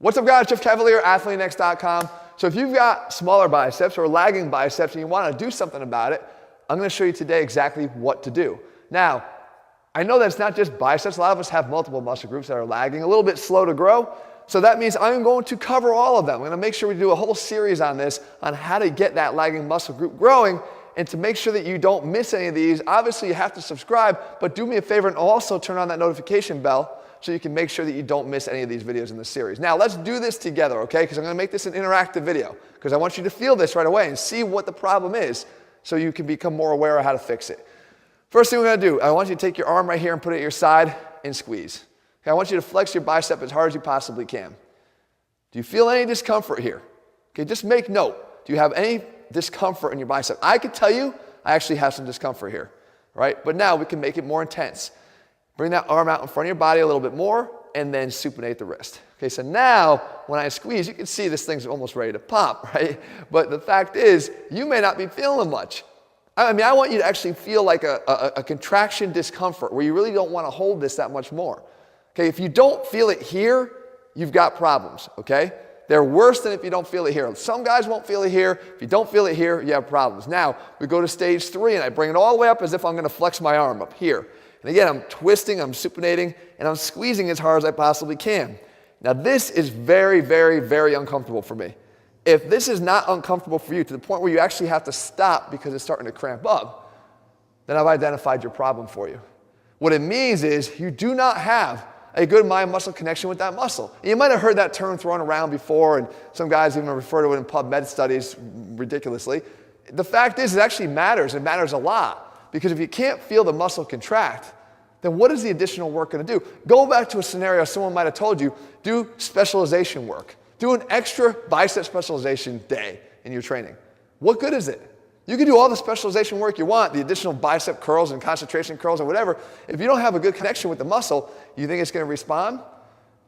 What's up guys, Jeff Cavalier, athletenext.com. So if you've got smaller biceps or lagging biceps and you want to do something about it, I'm going to show you today exactly what to do. Now, I know that it's not just biceps. A lot of us have multiple muscle groups that are lagging, a little bit slow to grow. So that means I'm going to cover all of them. I'm going to make sure we do a whole series on this, on how to get that lagging muscle group growing. And to make sure that you don't miss any of these, obviously you have to subscribe, but do me a favor and also turn on that notification bell so you can make sure that you don't miss any of these videos in the series. Now let's do this together, okay? Because I'm going to make this an interactive video because I want you to feel this right away and see what the problem is so you can become more aware of how to fix it. First thing we're going to do, I want you to take your arm right here and put it at your side and squeeze. Okay, I want you to flex your bicep as hard as you possibly can. Do you feel any discomfort here? Okay, just make note. Do you have any discomfort in your bicep? I can tell you I actually have some discomfort here, right? But now we can make it more intense. Bring that arm out in front of your body a little bit more and then supinate the wrist. Okay, so now when I squeeze, you can see this thing's almost ready to pop, right? But the fact is, you may not be feeling much. I mean, I want you to actually feel like a contraction discomfort where you really don't want to hold this that much more. Okay, if you don't feel it here, you've got problems, okay? They're worse than if you don't feel it here. Some guys won't feel it here. If you don't feel it here, you have problems. Now, we go to stage 3 and I bring it all the way up as if I'm going to flex my arm up here. And again, I'm twisting, I'm supinating, and I'm squeezing as hard as I possibly can. Now, this is very, very, very uncomfortable for me. If this is not uncomfortable for you to the point where you actually have to stop because it's starting to cramp up, then I've identified your problem for you. What it means is you do not have a good mind-muscle connection with that muscle. And you might have heard that term thrown around before, and some guys even refer to it in PubMed studies ridiculously. The fact is, it actually matters. It matters a lot. Because if you can't feel the muscle contract, then what is the additional work going to do? Go back to a scenario someone might have told you, do specialization work. Do an extra bicep specialization day in your training. What good is it? You can do all the specialization work you want, the additional bicep curls and concentration curls or whatever. If you don't have a good connection with the muscle, you think it's going to respond?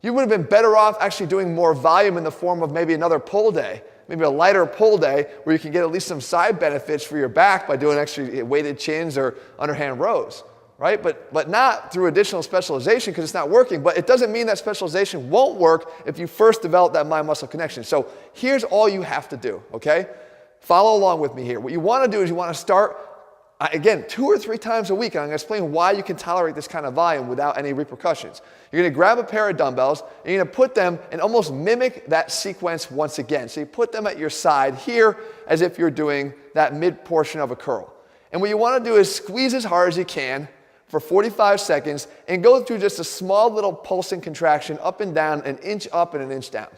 You would have been better off actually doing more volume in the form of maybe another pull day, maybe a lighter pull day where you can get at least some side benefits for your back by doing extra weighted chins or underhand rows, right? But not through additional specialization because it's not working. But it doesn't mean that specialization won't work if you first develop that mind-muscle connection. So here's all you have to do, okay? Follow along with me here. What you want to do is you want to start, again, 2 or 3 times a week, and I'm going to explain why you can tolerate this kind of volume without any repercussions. You're going to grab a pair of dumbbells, and you're going to put them and almost mimic that sequence once again. So you put them at your side here as if you're doing that mid portion of a curl. And what you want to do is squeeze as hard as you can for 45 seconds and go through just a small little pulsing contraction up and down, an inch up and an inch down.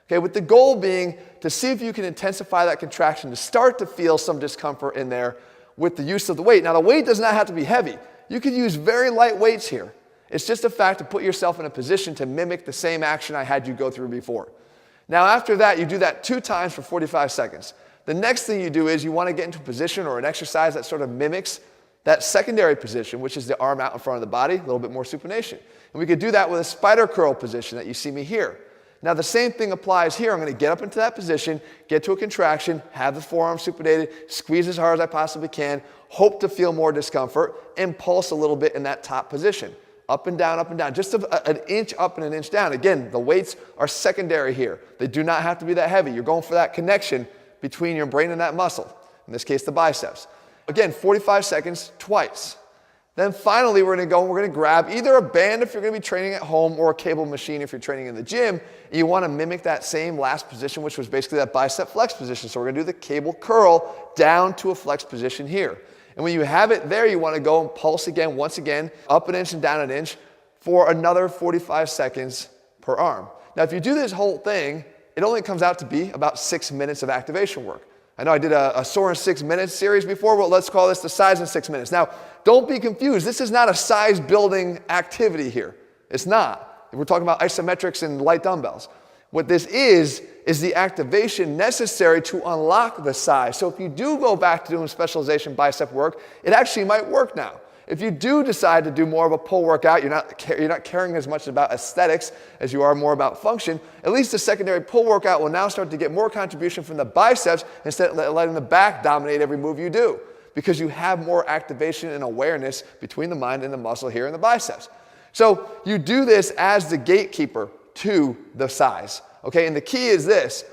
Okay, with the goal being to see if you can intensify that contraction to start to feel some discomfort in there with the use of the weight. Now, the weight does not have to be heavy. You could use very light weights here. It's just a fact to put yourself in a position to mimic the same action I had you go through before. Now, after that, you do that 2 times for 45 seconds. The next thing you do is you want to get into a position or an exercise that sort of mimics that secondary position, which is the arm out in front of the body, a little bit more supination. And we could do that with a spider curl position that you see me here. Now, the same thing applies here. I'm going to get up into that position, get to a contraction, have the forearm supinated, squeeze as hard as I possibly can, hope to feel more discomfort, and pulse a little bit in that top position. Up and down, just an inch up and an inch down. Again, the weights are secondary here. They do not have to be that heavy. You're going for that connection between your brain and that muscle, in this case, the biceps. Again, 45 seconds twice. Then finally, we're going to grab either a band if you're going to be training at home or a cable machine if you're training in the gym. And you want to mimic that same last position, which was basically that bicep flex position. So we're going to do the cable curl down to a flex position here. And when you have it there, you want to go and pulse again, once again, up an inch and down an inch for another 45 seconds per arm. Now, if you do this whole thing, it only comes out to be about 6 minutes of activation work. I know I did a sore in 6 minutes series before, but let's call this the size in 6 minutes. Now, don't be confused. This is not a size building activity here. It's not. We're talking about isometrics and light dumbbells. What this is the activation necessary to unlock the size. So if you do go back to doing specialization bicep work, it actually might work now. If you do decide to do more of a pull workout, you're not caring as much about aesthetics as you are more about function, at least the secondary pull workout will now start to get more contribution from the biceps instead of letting the back dominate every move you do, because you have more activation and awareness between the mind and the muscle here in the biceps. So you do this as the gatekeeper to the size. Okay, and the key is this.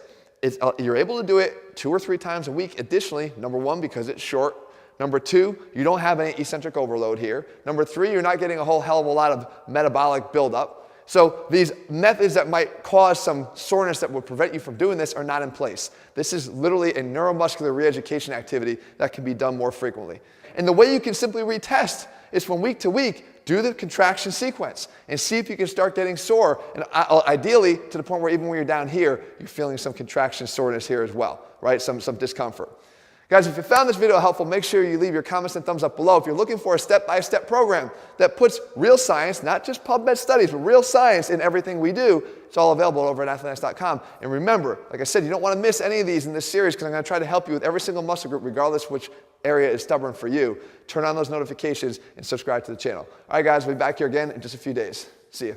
You're able to do it 2 or 3 times a week. Additionally, number 1, because it's short. Number 2, you don't have any eccentric overload here. Number 3, you're not getting a whole hell of a lot of metabolic buildup. So these methods that might cause some soreness that would prevent you from doing this are not in place. This is literally a neuromuscular re-education activity that can be done more frequently. And the way you can simply retest is from week to week, do the contraction sequence and see if you can start getting sore. And ideally, to the point where even when you're down here, you're feeling some contraction soreness here as well, right? Some discomfort. Guys, if you found this video helpful, make sure you leave your comments and thumbs up below. If you're looking for a step-by-step program that puts real science, not just PubMed studies, but real science in everything we do, it's all available over at athleanx.com. And remember, like I said, you don't want to miss any of these in this series because I'm going to try to help you with every single muscle group, regardless which area is stubborn for you. Turn on those notifications and subscribe to the channel. All right, guys, we'll be back here again in just a few days. See you.